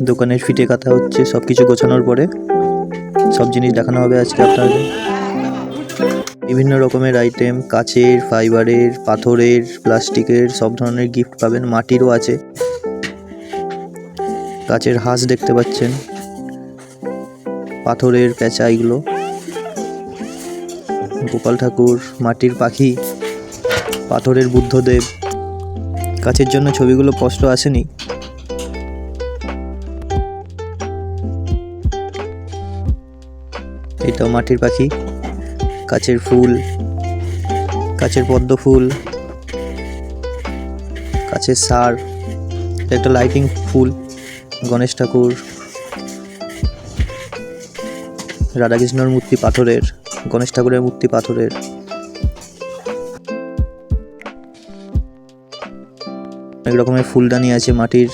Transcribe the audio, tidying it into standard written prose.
দোকানের ফিটে কাটা হচ্ছে, সবকিছু গোছানোর পরে সব জিনিস দেখানো হবে আজকে আপনাদের। বিভিন্ন রকমের আইটেম, কাচের, ফাইবারের, পাথরের, প্লাস্টিকের, সব ধরনের গিফট পাবেন। মাটিরও আছে, কাচের হাঁস দেখতে পাচ্ছেন, পাথরের পেঁচা, এগুলো গোপাল ঠাকুর, মাটির পাখি, পাথরের বুদ্ধদেব। কাচের জন্য ছবিগুলো স্পষ্ট আসেনি। এটাও মাটির পাখি, কাচের ফুল, কাচের পদ্ম ফুল, কাচের সার, একটা লাইটিং ফুল, গণেশ ঠাকুর, রাধাকৃষ্ণর মূর্তি পাথরের, গণেশ ঠাকুরের মূর্তি পাথরের। অনেক রকমের ফুলদানি আছে মাটির।